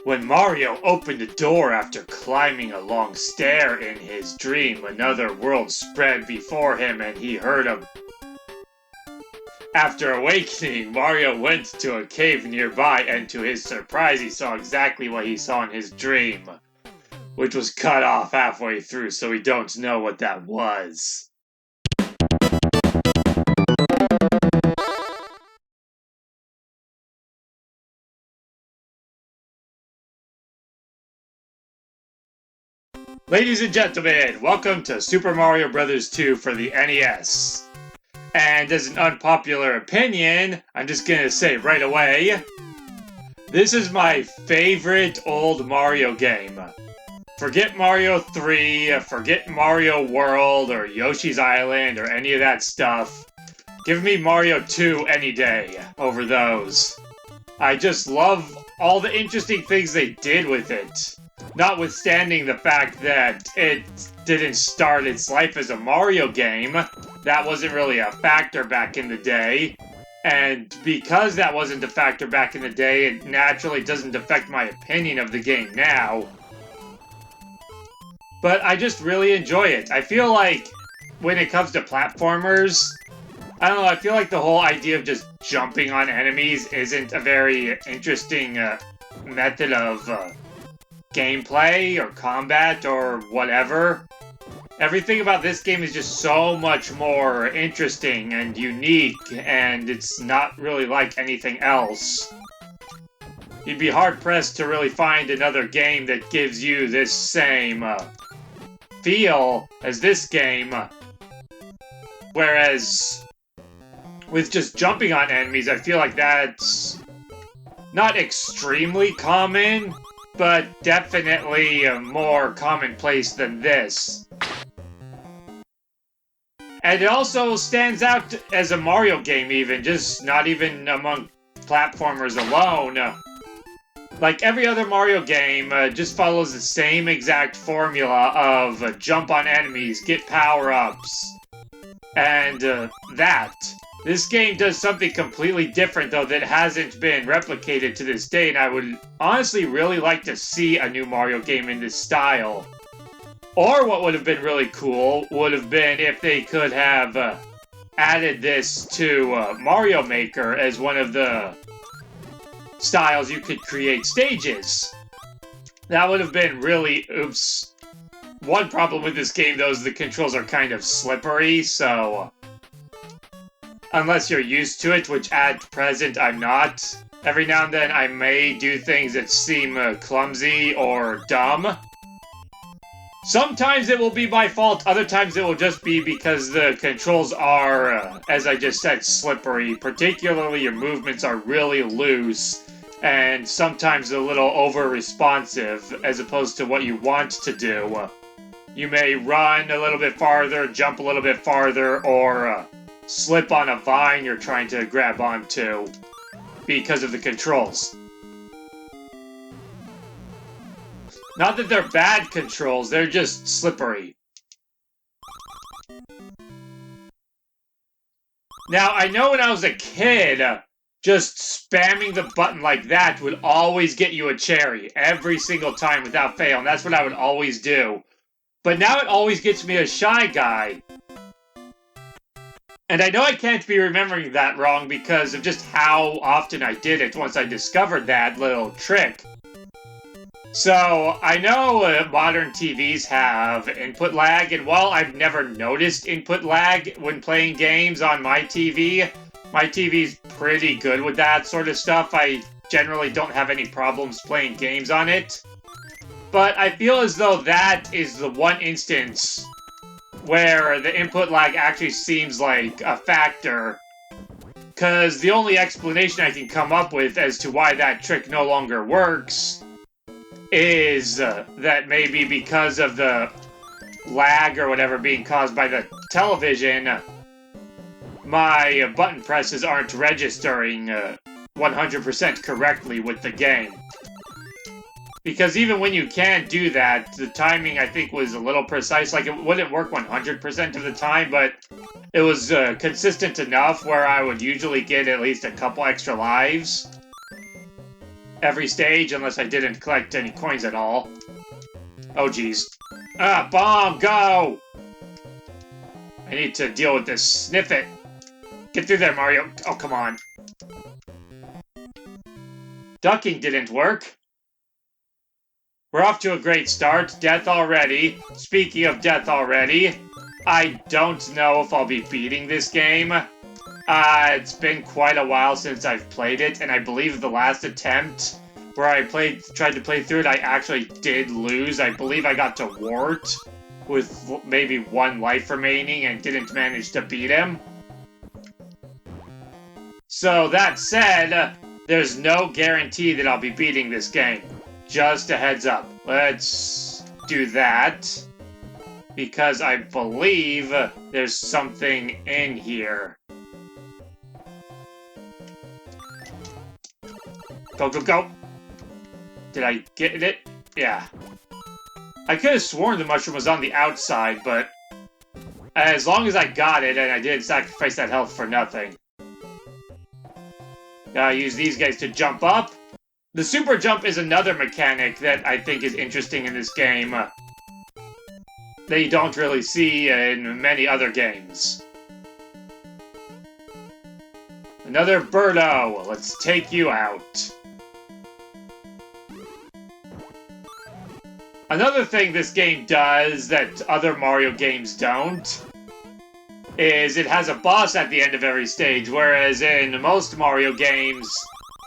When Mario opened the door after climbing a long stair in his dream, another world spread before him and he heard him. After awakening, Mario went to a cave nearby and to his surprise he saw exactly what he saw in his dream, which was cut off halfway through, so we don't know what that was. Ladies and gentlemen, welcome to Super Mario Bros. 2 for the NES. And as an unpopular opinion, I'm just gonna say right away, this is my favorite old Mario game. Forget Mario 3, forget Mario World, or Yoshi's Island, or any of that stuff. Give me Mario 2 any day over those. I just love all the interesting things they did with it. Notwithstanding the fact that it didn't start its life as a Mario game, that wasn't really a factor back in the day. And because that wasn't a factor back in the day, it naturally doesn't affect my opinion of the game now. But I just really enjoy it. I feel like when it comes to platformers, I don't know, I feel like the whole idea of just jumping on enemies isn't a very interesting method of gameplay or combat or whatever. Everything about this game is just so much more interesting and unique, and it's not really like anything else. You'd be hard-pressed to really find another game that gives you this same feel as this game. Whereas, with just jumping on enemies, I feel like that's not extremely common, but definitely more commonplace than this. And it also stands out as a Mario game even, just not even among platformers alone. Like every other Mario game, just follows the same exact formula of jump on enemies, get power-ups, and that. This game does something completely different, though, that hasn't been replicated to this day, and I would honestly really like to see a new Mario game in this style. Or what would have been really cool would have been if they could have added this to Mario Maker as one of the styles you could create stages. That would have been really oops. One problem with this game, though, is the controls are kind of slippery, so unless you're used to it, which at present I'm not, every now and then I may do things that seem clumsy or dumb. Sometimes it will be my fault, other times it will just be because the controls are, as I just said, slippery. Particularly your movements are really loose, and sometimes a little over-responsive, as opposed to what you want to do. You may run a little bit farther, jump a little bit farther, or slip on a vine you're trying to grab onto because of the controls. Not that they're bad controls, they're just slippery. Now, I know when I was a kid, just spamming the button like that would always get you a cherry, every single time without fail, and that's what I would always do. But now it always gets me a Shy Guy. And I know I can't be remembering that wrong because of just how often I did it once I discovered that little trick. So, I know modern TVs have input lag, and while I've never noticed input lag when playing games on my TV's pretty good with that sort of stuff. I generally don't have any problems playing games on it. But I feel as though that is the one instance where the input lag actually seems like a factor. Because the only explanation I can come up with as to why that trick no longer works is that maybe because of the lag or whatever being caused by the television, my button presses aren't registering 100% correctly with the game. Because even when you can do that, the timing I think was a little precise. Like, it wouldn't work 100% of the time, but it was consistent enough where I would usually get at least a couple extra lives. every stage unless I didn't collect any coins at all. Oh, geez. Ah, bomb, go! I need to deal with this. Sniff it. Get through there, Mario. Oh, come on. Ducking didn't work. We're off to a great start. Death already. Speaking of death already, I don't know if I'll be beating this game. It's been quite a while since I've played it, and I believe the last attempt where I tried to play through it, I actually did lose. I believe I got to Wart with maybe 1 life remaining and didn't manage to beat him. So that said, there's no guarantee that I'll be beating this game. Just a heads up. Let's do that. Because I believe there's something in here. Go, go, go! Did I get it? Yeah. I could have sworn the mushroom was on the outside, but as long as I got it and I didn't sacrifice that health for nothing. Gotta use these guys to jump up. The super jump is another mechanic that I think is interesting in this game. That you don't really see in many other games. Another Birdo. Let's take you out. Another thing this game does that other Mario games don't is it has a boss at the end of every stage, whereas in most Mario games,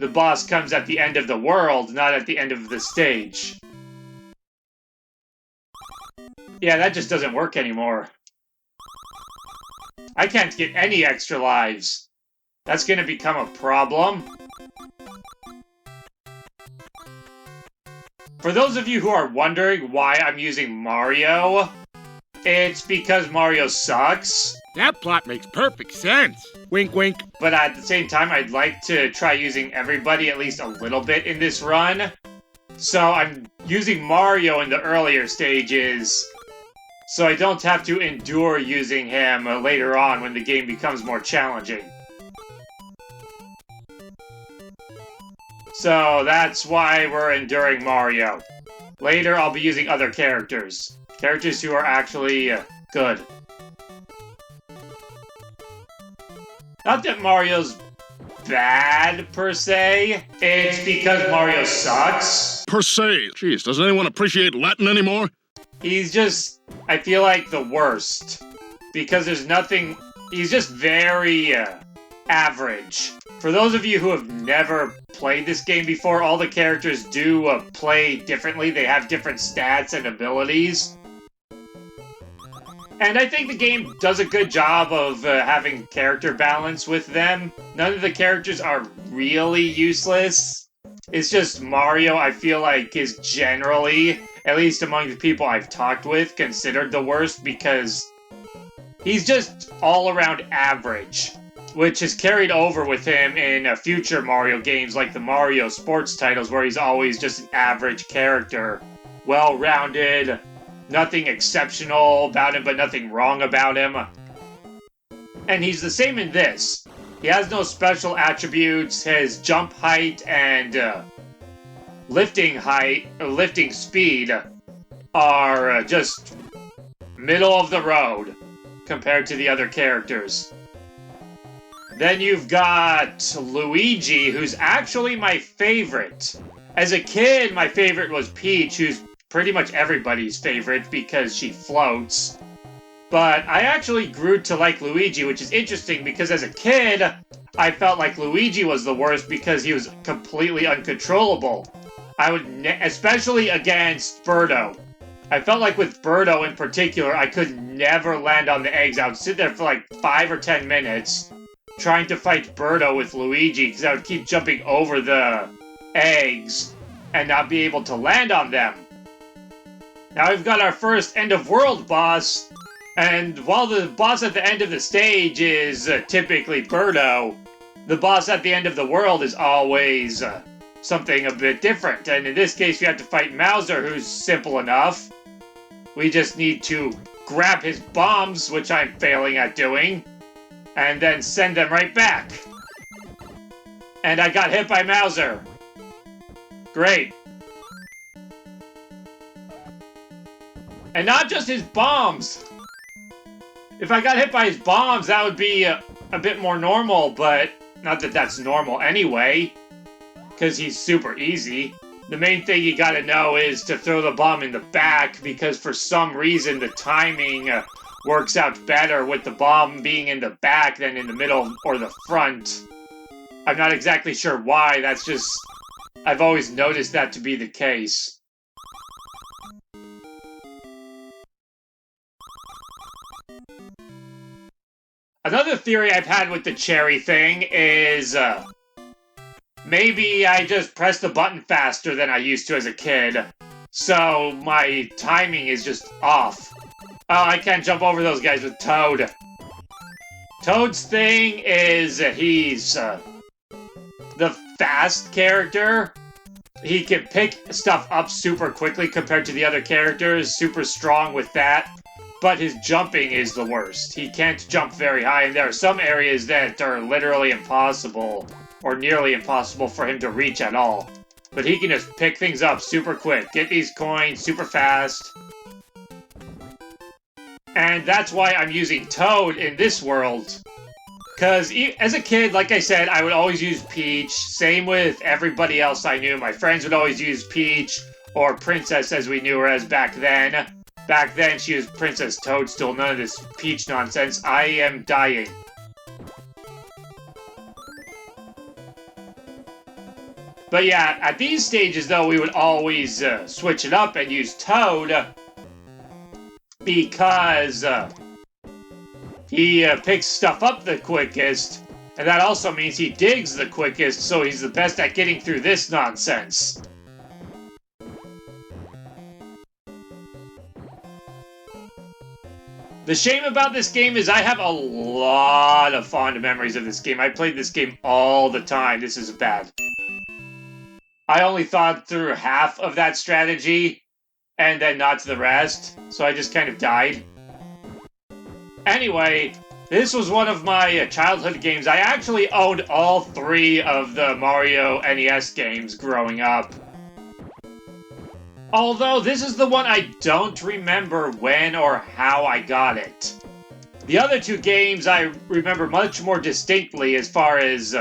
the boss comes at the end of the world, not at the end of the stage. Yeah, that just doesn't work anymore. I can't get any extra lives. That's gonna become a problem. For those of you who are wondering why I'm using Mario, it's because Mario sucks. That plot makes perfect sense. Wink, wink. But at the same time, I'd like to try using everybody at least a little bit in this run. So I'm using Mario in the earlier stages, so I don't have to endure using him later on when the game becomes more challenging. So that's why we're enduring Mario. Later, I'll be using other characters. Characters who are actually good. Not that Mario's bad, per se. It's because Mario sucks. Per se. Jeez, doesn't anyone appreciate Latin anymore? He's just, I feel like, the worst. Because there's nothing... He's just very average. For those of you who have never played this game before, all the characters do play differently. They have different stats and abilities. And I think the game does a good job of having character balance with them. None of the characters are really useless. It's just Mario, I feel like, is generally, at least among the people I've talked with, considered the worst because he's just all-around average, which is carried over with him in future Mario games like the Mario sports titles where he's always just an average character. Well-rounded, nothing exceptional about him, but nothing wrong about him. And he's the same in this. He has no special attributes. His jump height and lifting speed are just middle of the road compared to the other characters. Then you've got Luigi, who's actually my favorite. As a kid, my favorite was Peach, who's pretty much everybody's favorite because she floats. But I actually grew to like Luigi, which is interesting because as a kid, I felt like Luigi was the worst because he was completely uncontrollable. Especially against Birdo. I felt like with Birdo in particular, I could never land on the eggs. I would sit there for like 5 or 10 minutes trying to fight Birdo with Luigi because I would keep jumping over the eggs and not be able to land on them. Now we've got our first end-of-world boss, and while the boss at the end of the stage is typically Birdo, the boss at the end of the world is always something a bit different. And in this case, we have to fight Mauser, who's simple enough. We just need to grab his bombs, which I'm failing at doing, and then send them right back. And I got hit by Mauser. Great. And not just his bombs. If I got hit by his bombs, that would be a bit more normal, but not that that's normal anyway, because he's super easy. The main thing you gotta know is to throw the bomb in the back, because for some reason the timing works out better with the bomb being in the back than in the middle or the front. I'm not exactly sure why, that's just... I've always noticed that to be the case. Another theory I've had with the cherry thing is, maybe I just press the button faster than I used to as a kid, so my timing is just off. Oh, I can't jump over those guys with Toad. Toad's thing is he's the fast character. He can pick stuff up super quickly compared to the other characters, super strong with that. But his jumping is the worst. He can't jump very high, and there are some areas that are literally impossible, or nearly impossible for him to reach at all. But he can just pick things up super quick, get these coins super fast. And that's why I'm using Toad in this world. Because as a kid, like I said, I would always use Peach. Same with everybody else I knew. My friends would always use Peach, or Princess as we knew her as back then. Back then, she was Princess Toadstool, none of this Peach nonsense. I am dying. But yeah, at these stages, though, we would always switch it up and use Toad because he picks stuff up the quickest, and that also means he digs the quickest, so he's the best at getting through this nonsense. The shame about this game is I have a lot of fond memories of this game. I played this game all the time. This is bad. I only thought through half of that strategy, and then not to the rest, so I just kind of died. Anyway, this was one of my childhood games. I actually owned all 3 of the Mario NES games growing up. Although, this is the one I don't remember when or how I got it. The other 2 games I remember much more distinctly as far as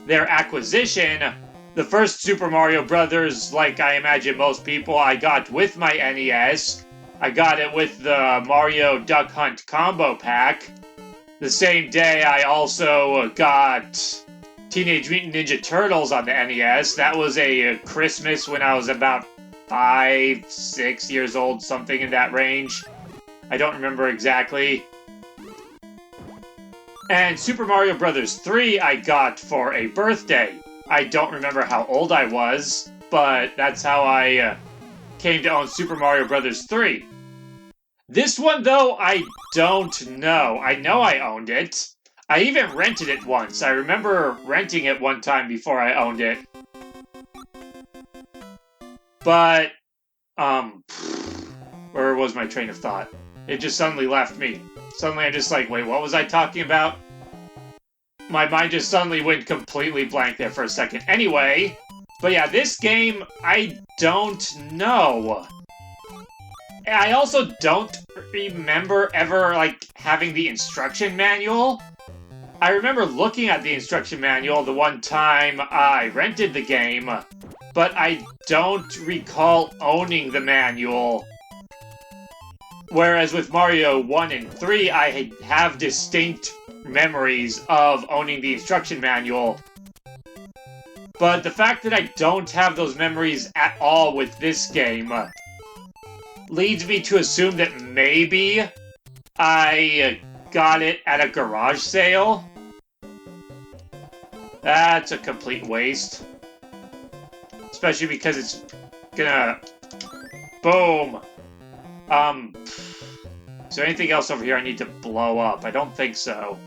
their acquisition. The first Super Mario Bros., like I imagine most people, I got with my NES. I got it with the Mario Duck Hunt combo pack. The same day, I also got Teenage Mutant Ninja Turtles on the NES. That was a Christmas when I was about 5, 6 years old, something in that range. I don't remember exactly. And Super Mario Bros. 3 I got for a birthday. I don't remember how old I was, but that's how I came to own Super Mario Bros. 3. This one, though, I don't know. I know I owned it. I even rented it once. I remember renting it one time before I owned it. But, where was my train of thought? It just suddenly left me. Suddenly I'm just like, wait, what was I talking about? My mind just suddenly went completely blank there for a second. Anyway, but yeah, this game, I don't know. I also don't remember ever, like, having the instruction manual. I remember looking at the instruction manual the one time I rented the game, but I don't recall owning the manual. Whereas with Mario 1 and 3, I have distinct memories of owning the instruction manual. But the fact that I don't have those memories at all with this game leads me to assume that maybe I got it at a garage sale. That's a complete waste. Especially because it's gonna... Boom! Is there anything else over here I need to blow up? I don't think so.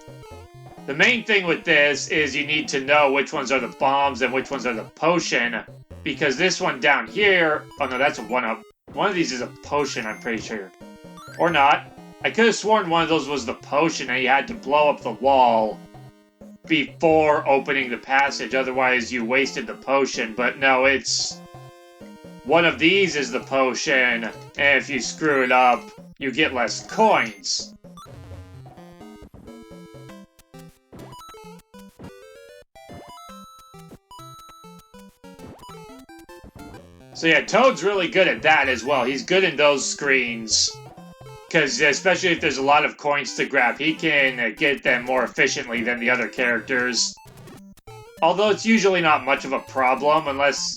The main thing with this is you need to know which ones are the bombs and which ones are the potion. Because this one down here... Oh no, that's a 1-up. One of these is a potion, I'm pretty sure. Or not. I could have sworn one of those was the potion and you had to blow up the wall before opening the passage, otherwise you wasted the potion. But no, it's one of these is the potion, and if you screw it up, you get less coins. So yeah, Toad's really good at that as well. He's good in those screens. Because especially if there's a lot of coins to grab, he can get them more efficiently than the other characters. Although it's usually not much of a problem unless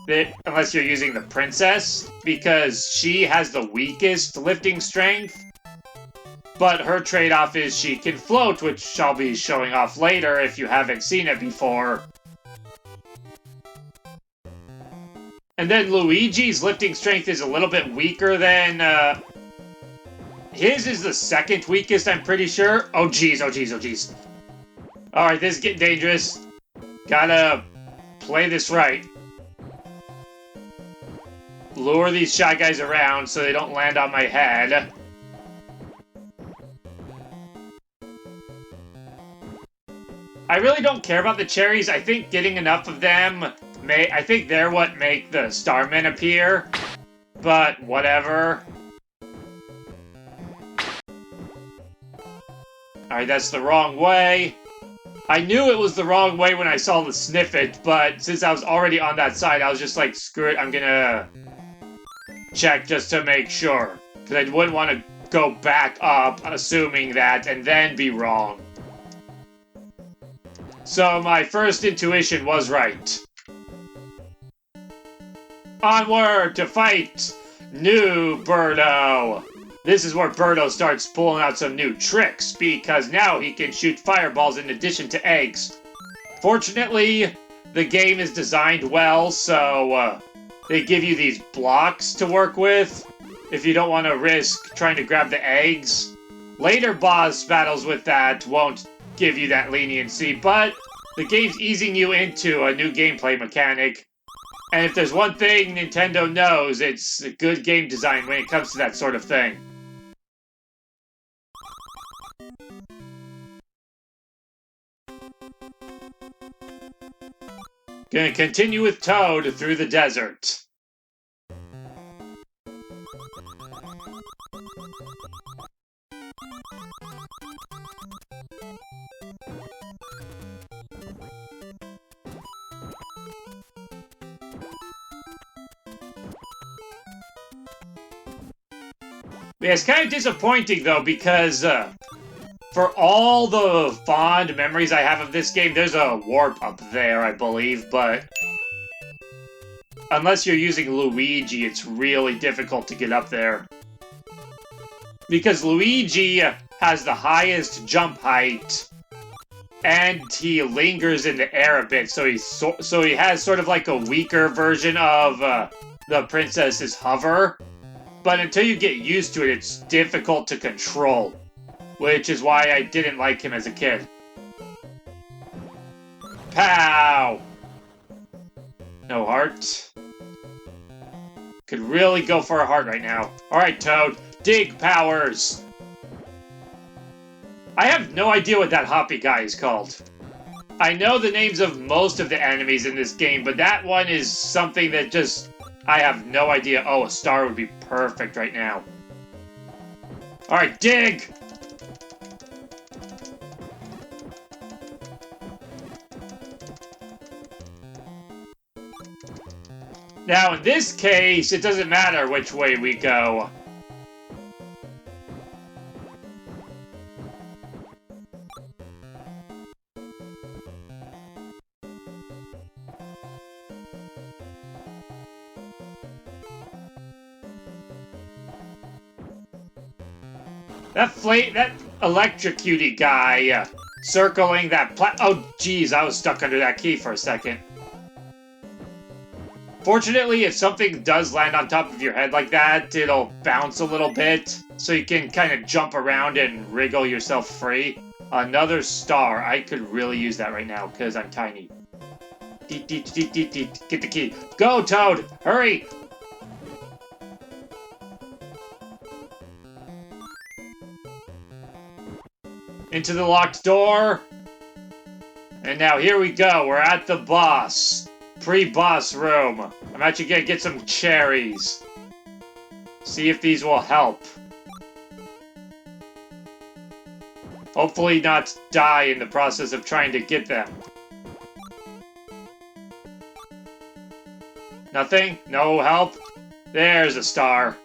you're using the princess, because she has the weakest lifting strength. But her trade-off is she can float, which I'll be showing off later if you haven't seen it before. And then Luigi's lifting strength is a little bit weaker than, his is the second weakest, I'm pretty sure. Oh geez, oh geez, oh geez. Alright, this is getting dangerous. Gotta play this right. Lure these Shy Guys around so they don't land on my head. I really don't care about the cherries. I think getting enough of them I think they're what make the Starmen appear. But whatever. Alright, that's the wrong way. I knew it was the wrong way when I saw the snippet, but since I was already on that side, I was just like, screw it, I'm gonna check just to make sure. Because I wouldn't want to go back up, assuming that, and then be wrong. So my first intuition was right. Onward to fight new Birdo! This is where Birdo starts pulling out some new tricks, because now he can shoot fireballs in addition to eggs. Fortunately, the game is designed well, so they give you these blocks to work with, if you don't want to risk trying to grab the eggs. Later boss battles with that won't give you that leniency, but the game's easing you into a new gameplay mechanic. And if there's one thing Nintendo knows, it's good game design when it comes to that sort of thing. Gonna continue with Toad through the desert. Yeah, it's kind of disappointing, though, because for all the fond memories I have of this game, there's a warp up there, I believe, but unless you're using Luigi, it's really difficult to get up there. Because Luigi has the highest jump height, and he lingers in the air a bit, so he has sort of like a weaker version of the princess's hover. But until you get used to it, it's difficult to control. Which is why I didn't like him as a kid. Pow! No heart. Could really go for a heart right now. Alright, Toad. Dig powers! I have no idea what that hoppy guy is called. I know the names of most of the enemies in this game, but that one is something that just... I have no idea. Oh, a star would be perfect right now. Alright, dig! Now, in this case, it doesn't matter which way we go. That electrocuty guy, circling that oh, jeez, I was stuck under that key for a second. Fortunately, if something does land on top of your head like that, it'll bounce a little bit, so you can kind of jump around and wriggle yourself free. Another star. I could really use that right now, because I'm tiny. Get the key. Go, Toad! Hurry! Into the locked door. And now here we go. We're at the boss. pre-boss room. I'm actually gonna get some cherries. See if these will help. Hopefully not die in the process of trying to get them. Nothing? No help? There's a star.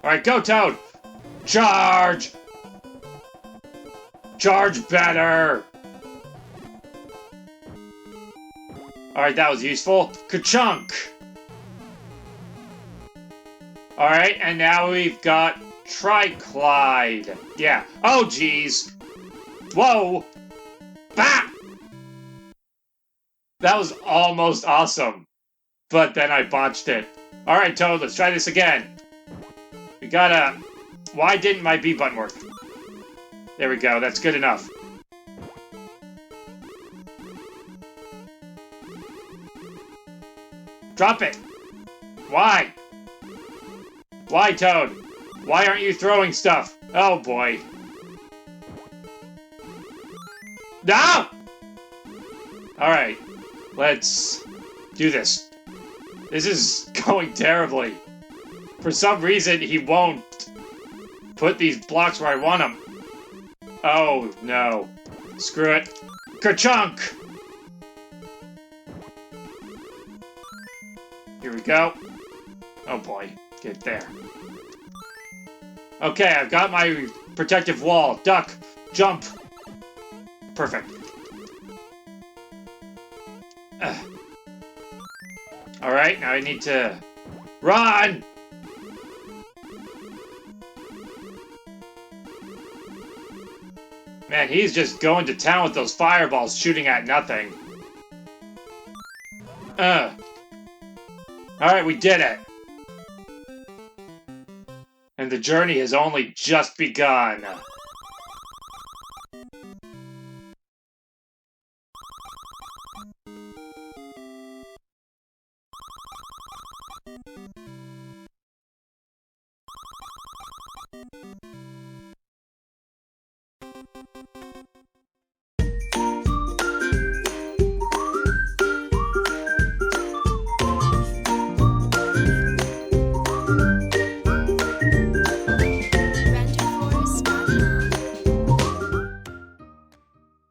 Alright, go Toad! Charge! Charge better! Alright, that was useful. Ka-chunk! Alright, and now we've got Tri-Clyde. Yeah. Oh, jeez. Whoa! Bah! That was almost awesome. But then I botched it. Alright, Toad, let's try this again. We gotta... Why didn't my B button work? There we go, that's good enough. Drop it! Why? Why, Toad? Why aren't you throwing stuff? Oh, boy. No! Alright, let's do this. This is going terribly. For some reason, he won't put these blocks where I want them. Oh, no. Screw it. Ka-chunk! Here we go. Oh, boy. Get there. Okay, I've got my protective wall. Duck. Jump. Perfect. Alright, now I need to... Run! Man, he's just going to town with those fireballs shooting at nothing. Alright, we did it. And the journey has only just begun.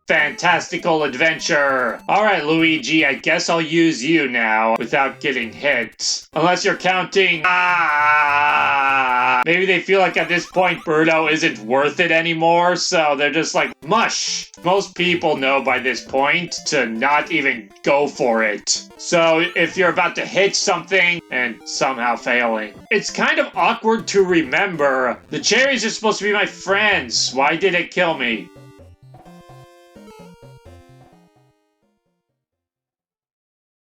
Fantastical adventure! Alright, Luigi, I guess I'll use you now without getting hit. Unless you're counting... Maybe they feel like at this point Birdo isn't worth it anymore, so they're just like, mush! Most people know by this point to not even go for it. So if you're about to hit something and somehow failing, it's kind of awkward to remember. The cherries are supposed to be my friends. Why did it kill me?